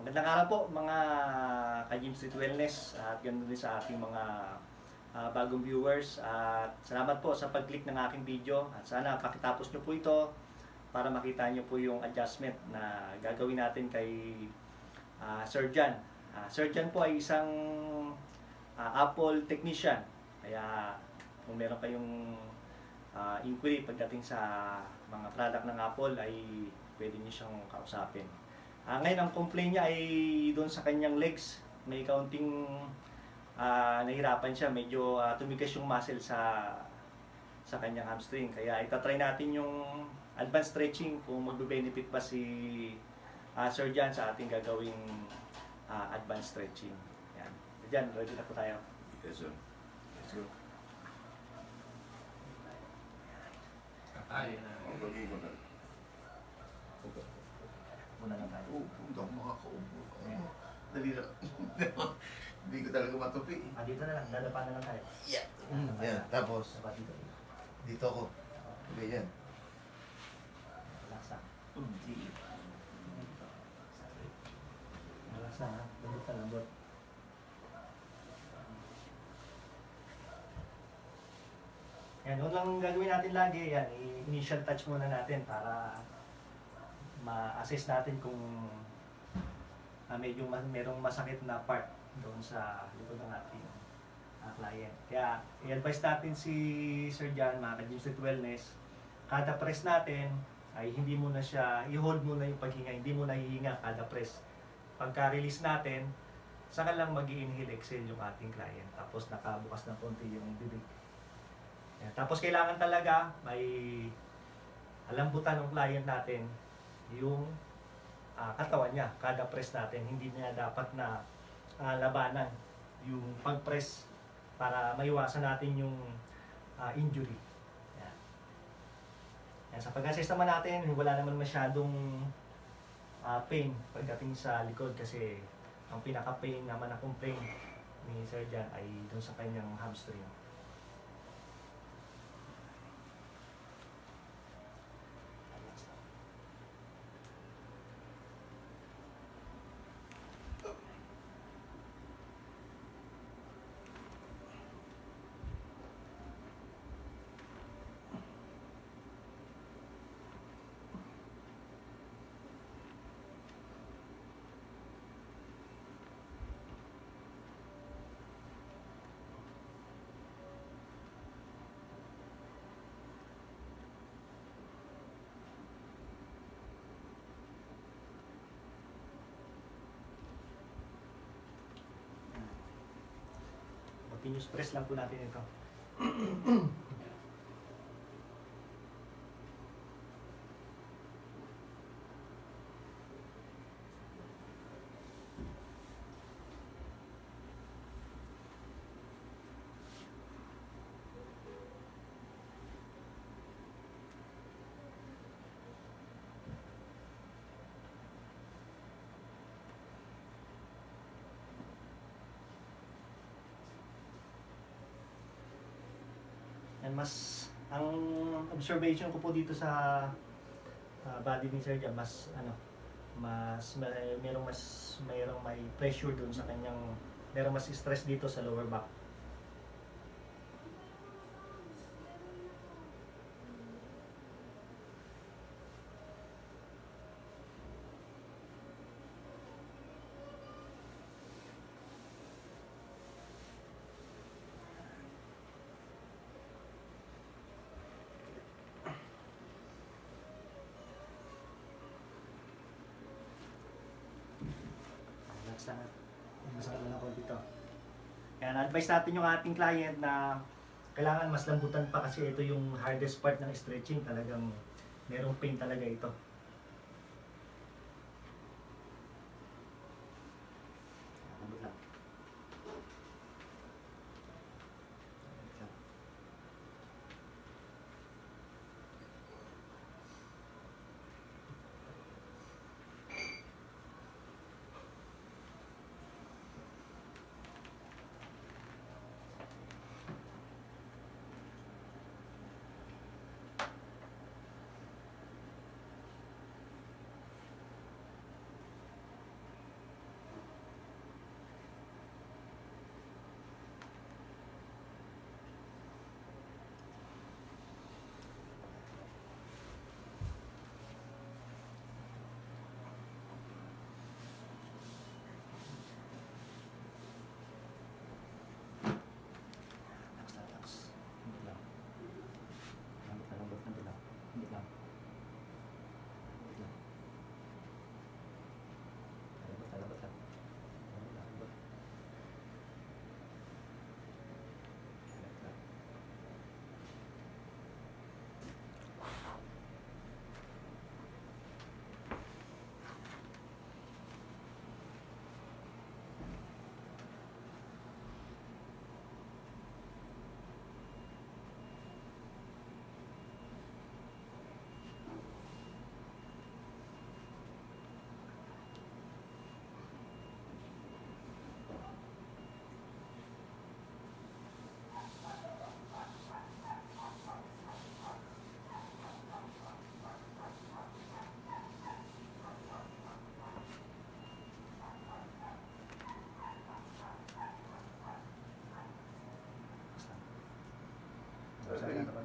Magandang araw po mga ka-Gym Street Wellness at ganoon din sa ating mga bagong viewers. At salamat po sa pag-click ng aking video at sana pakitapos nyo po ito para makita nyo po yung adjustment na gagawin natin kay Sir Jan. Sir Jan po ay isang Apple technician. Kaya kung meron kayong inquiry pagdating sa mga product ng Apple ay pwede nyo siyang kausapin. Ngayon ang complaint niya ay doon sa kanyang legs. May kaunting nahirapan siya. Medyo tumigas yung muscle sa kanyang hamstring. Kaya itatry natin yung advanced stretching kung magbe-benefit pa si Sir Jan sa ating gagawing advanced stretching. Yan. Jan, ready na po tayo. Yes, sir. Let's go. Ay, gagawin ko na. Muna lang tayo. Oo, hindi ako makakaupo. Dali na. Hindi ko talaga matupi. Dito na lang, dadapa na lang tayo. Yeah. Yan, tapos, Dapat dito. dito ako. Ganyan. Relax lang. Hindi. Relax lang ha. Lambot na lambot. Yan, yun lang gagawin natin lagi. Yan, initial touch muna natin para ma-assess natin kung medyo merong masakit na part doon sa likod ng ating client. Kaya i-advise natin si Sir Jan, mga ka-Gym Street Wellness, kada press natin ay hindi muna siya, i-hold muna yung paghinga, hindi muna hihinga kada press. Pagka-release natin, saka lang mag-i-inhale, exhale yung ating client. Tapos nakabukas ng konti yung bibig. Yan. Tapos kailangan talaga may alambutan ng client natin yung katawan niya, kada press natin. Hindi niya dapat na labanan yung pag-press para maiwasan natin yung injury. Yan. Yan. Sa pag-assess naman natin, wala naman masyadong pain pagdating sa likod kasi ang pinaka-pain naman na complaint ni Sir Jan ay dun sa kanyang hamstring. Continuous press lang po natin ito. And ang observation ko po dito sa body ni Sir Jan, merong may pressure doon sa kanyang, merong mas stress dito sa lower back. Sana masakit na ako dito. Kaya na-advise natin yung ating client na kailangan mas lambutan pa kasi ito yung hardest part ng stretching. Talagang merong pain talaga ito. Lambot lang.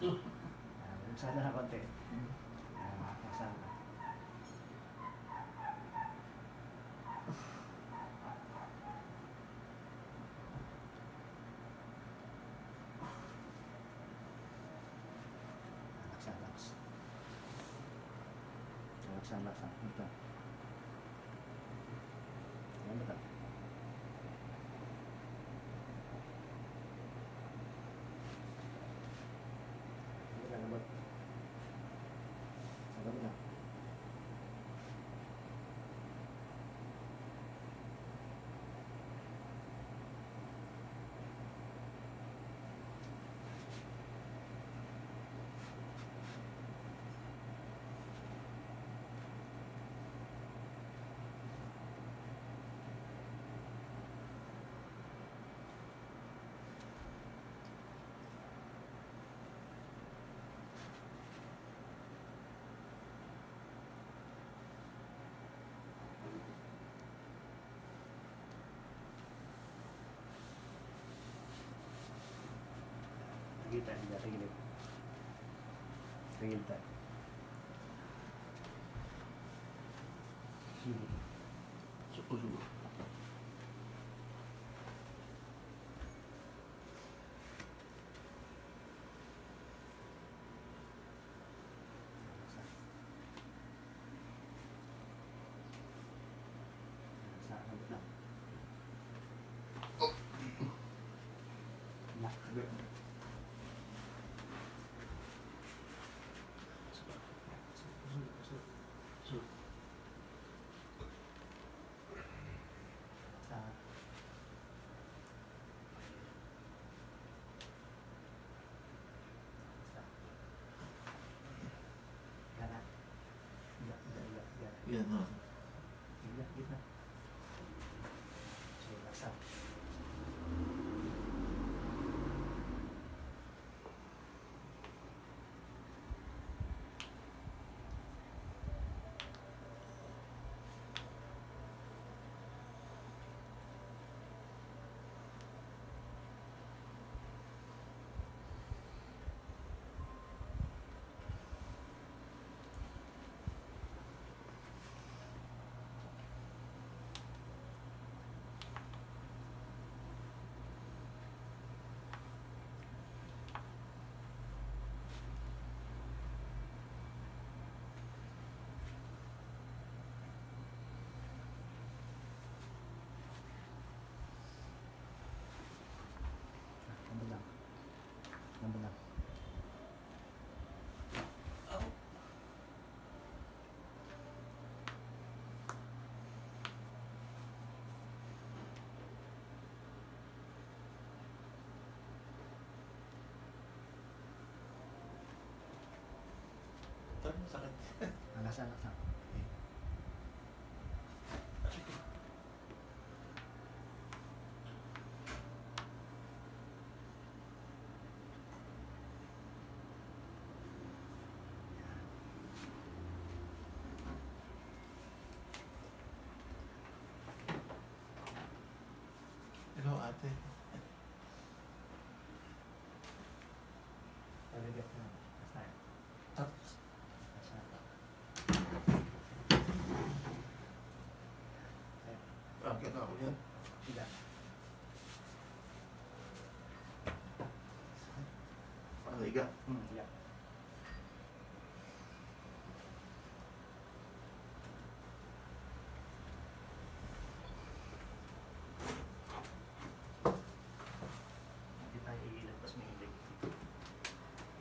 Relaxan na konti. Relaxan na. Relax. Relax. Ito. Ayan ba ito? Lambot. Lambot na. Kita dia tinggi. Tinggi tak. Suko. Yan o. Gitna. So, laksa. Nambun lang. Sakit. Laksa. Hello, ate. Talaga na. Basta. Bakit ako yan? Tidak. Paliga. Ya. Kita ilagpas mo yung leg.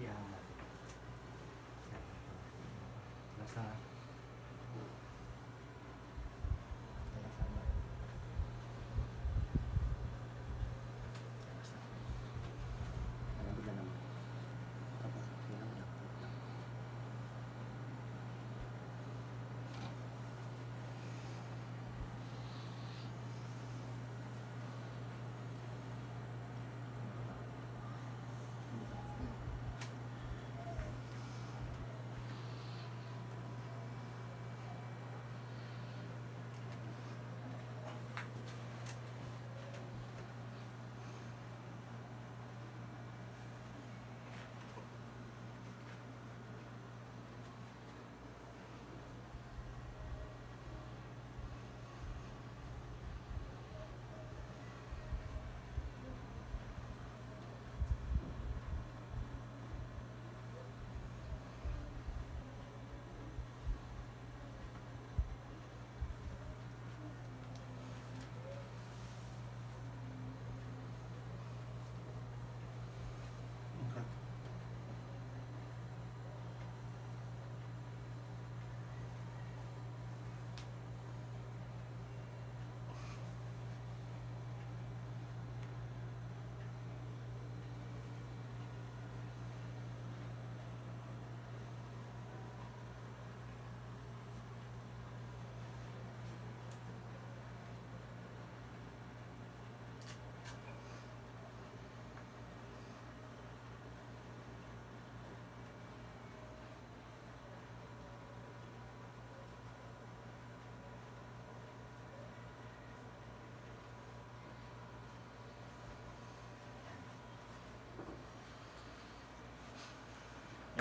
Iyahan natin. Yan. Basta. Basta. Malambot na naman. Tapos, yan.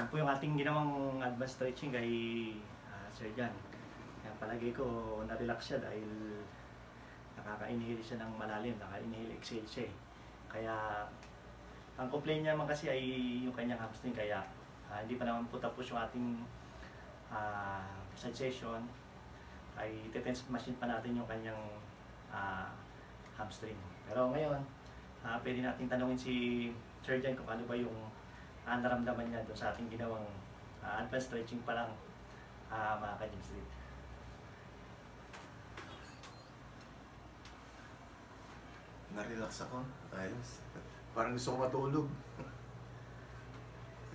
Yan po yung ating ginawang advanced stretching kay Sir Jan. Kaya palagay ko na-relax siya dahil nakaka-inhale siya ng malalim, naka-inhale exhale siya eh. Kaya ang complaint niya naman kasi ay yung kanyang hamstring, kaya hindi pa naman po tapos yung ating massage session, ay ite-tense machine pa natin yung kanyang hamstring. Pero ngayon, pwede natin tanungin si Sir Jan kung ano ba yung naramdaman niya doon sa ating ginawang advanced stretching pa lang, mga ka-Gym Street. Na-relax ako. Ayos. Parang gusto ko matulog.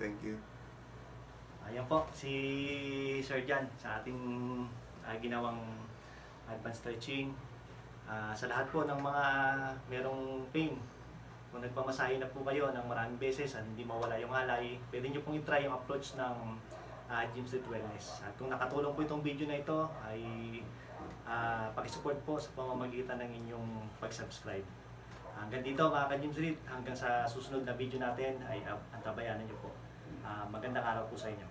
Thank you. Ayan po, si Sir Jan sa ating ginawang advanced stretching. Sa lahat po ng mga merong pain, kung nagpamasahe na po kayo ng maraming beses at hindi mawala yung alay, pwede nyo pong itry yung approach ng Gym Street Wellness. At kung nakatulong po itong video na ito, ay pakisupport po sa pamamagitan ng inyong pag-subscribe. Hanggang dito mga ka-Gym Street, hanggang sa susunod na video natin ay antabayanan nyo po. Magandang araw po sa inyo.